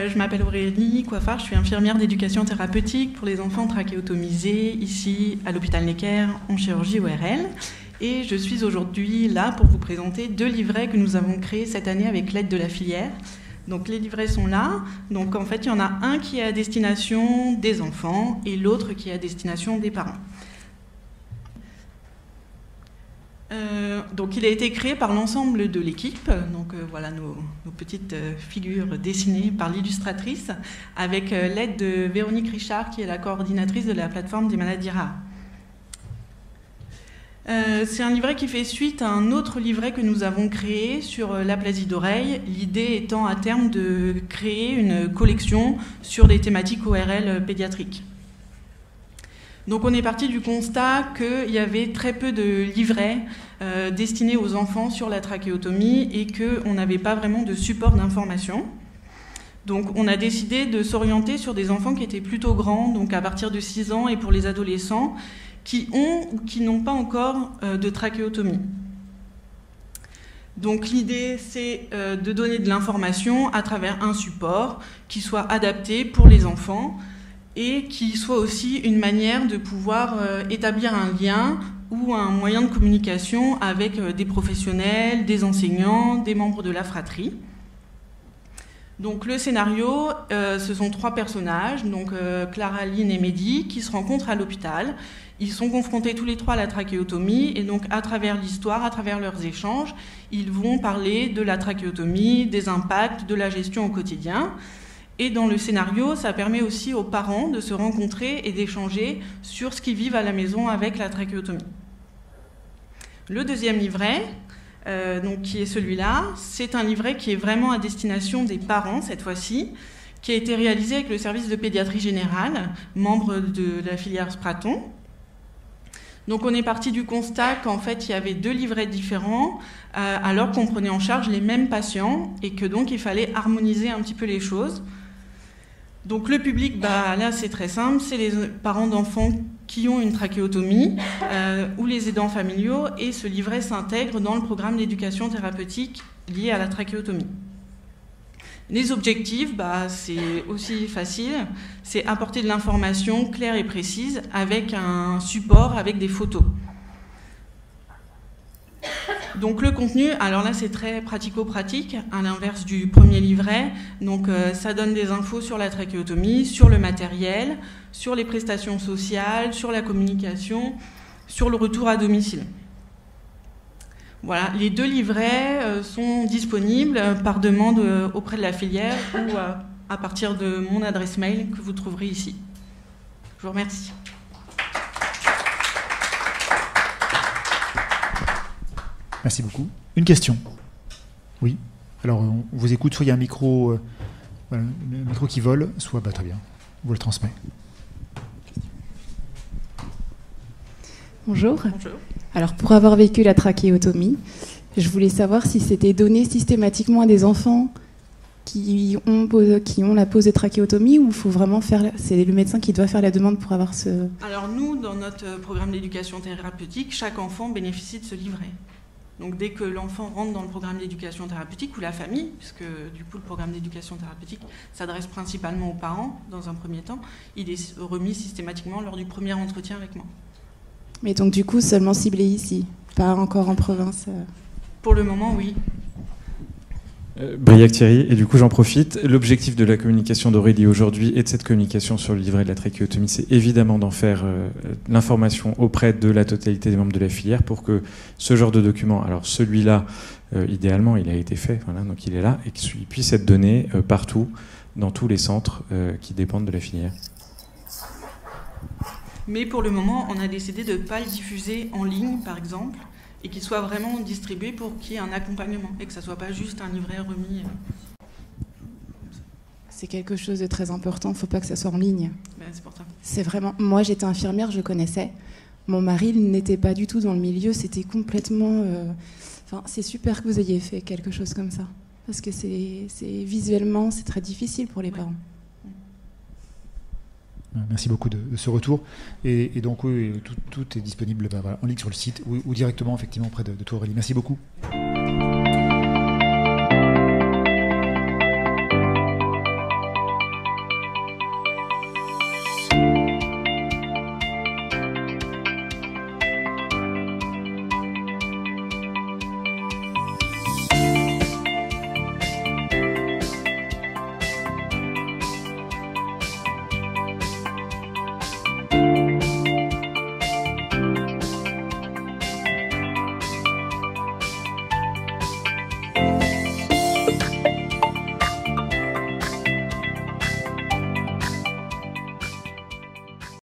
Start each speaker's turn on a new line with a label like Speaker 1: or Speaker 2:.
Speaker 1: Je m'appelle Aurélie Coiffard, je suis infirmière d'éducation thérapeutique pour les enfants trachéotomisés ici à l'hôpital Necker en chirurgie ORL. Et je suis aujourd'hui là pour vous présenter 2 livrets que nous avons créés cette année avec l'aide de la filière. Donc les livrets sont là. Donc en fait, il y en a un qui est à destination des enfants et l'autre qui est à destination des parents. Donc il a été créé par l'ensemble de l'équipe. Donc voilà nos petites figures dessinées par l'illustratrice avec l'aide de Véronique Richard qui est la coordinatrice de la plateforme des maladies rares. C'est un livret qui fait suite à un autre livret que nous avons créé sur l'aplasie d'oreille, l'idée étant à terme de créer une collection sur les thématiques ORL pédiatriques. Donc on est parti du constat qu'il y avait très peu de livrets destinés aux enfants sur la trachéotomie et qu'on n'avait pas vraiment de support d'information. Donc on a décidé de s'orienter sur des enfants qui étaient plutôt grands, donc à partir de 6 ans, et pour les adolescents, qui ont ou qui n'ont pas encore de trachéotomie. Donc l'idée, c'est de donner de l'information à travers un support qui soit adapté pour les enfants et qui soit aussi une manière de pouvoir établir un lien ou un moyen de communication avec des professionnels, des enseignants, des membres de la fratrie. Donc le scénario, ce sont 3 personnages, donc Clara, Lynn et Mehdi, qui se rencontrent à l'hôpital. Ils sont confrontés tous les 3 à la trachéotomie et donc à travers l'histoire, à travers leurs échanges, ils vont parler de la trachéotomie, des impacts, de la gestion au quotidien. Et dans le scénario, ça permet aussi aux parents de se rencontrer et d'échanger sur ce qu'ils vivent à la maison avec la trachéotomie. Le deuxième livret, donc, qui est celui-là, c'est un livret qui est vraiment à destination des parents cette fois-ci, qui a été réalisé avec le service de pédiatrie générale, membre de la filière Spraton. Donc on est parti du constat qu'en fait il y avait 2 livrets différents alors qu'on prenait en charge les mêmes patients et que donc il fallait harmoniser un petit peu les choses. Donc le public, là c'est très simple, c'est les parents d'enfants qui ont une trachéotomie ou les aidants familiaux et ce livret s'intègre dans le programme d'éducation thérapeutique lié à la trachéotomie. Les objectifs, c'est aussi facile, c'est apporter de l'information claire et précise avec un support, avec des photos. Donc le contenu, alors là c'est très pratico-pratique, à l'inverse du premier livret. Donc ça donne des infos sur la trachéotomie, sur le matériel, sur les prestations sociales, sur la communication, sur le retour à domicile. Voilà, les 2 livrets sont disponibles par demande auprès de la filière ou à partir de mon adresse mail que vous trouverez ici. Je vous remercie.
Speaker 2: Merci beaucoup. Une question? Oui. Alors, on vous écoute. Soit il y a un micro, un micro qui vole, soit, très bien, on vous le transmet.
Speaker 3: Bonjour.
Speaker 1: Bonjour.
Speaker 3: Alors, pour avoir vécu la trachéotomie, je voulais savoir si c'était donné systématiquement à des enfants qui ont la pose de trachéotomie ou il faut vraiment c'est le médecin qui doit faire la demande pour avoir ce...
Speaker 1: Alors nous, dans notre programme d'éducation thérapeutique, chaque enfant bénéficie de ce livret. Donc dès que l'enfant rentre dans le programme d'éducation thérapeutique ou la famille, puisque du coup le programme d'éducation thérapeutique s'adresse principalement aux parents dans un premier temps, il est remis systématiquement lors du premier entretien avec moi.
Speaker 3: Mais donc du coup seulement ciblé ici, pas encore en province
Speaker 1: Pour le moment, oui.
Speaker 4: Briac Thierry, et du coup j'en profite. L'objectif de la communication d'Aurélie aujourd'hui et de cette communication sur le livret de la trachéotomie, c'est évidemment d'en faire l'information auprès de la totalité des membres de la filière pour que ce genre de document, alors celui-là, idéalement il a été fait, voilà, donc il est là, et qu'il puisse être donné partout, dans tous les centres qui dépendent de la filière.
Speaker 1: Mais pour le moment, on a décidé de ne pas le diffuser en ligne, par exemple, et qu'il soit vraiment distribué pour qu'il y ait un accompagnement, et que ça ne soit pas juste un livret remis.
Speaker 3: C'est quelque chose de très important, il ne faut pas que ça soit en ligne.
Speaker 1: C'est pour ça.
Speaker 3: C'est vraiment... Moi, j'étais infirmière, je connaissais. Mon mari n'était pas du tout dans le milieu, c'était complètement... Enfin, c'est super que vous ayez fait quelque chose comme ça, parce que visuellement, c'est très difficile pour les parents.
Speaker 2: Merci beaucoup de ce retour. Et donc, oui, tout est disponible en ligne sur le site ou directement, effectivement, auprès de toi, Aurélie. Merci beaucoup.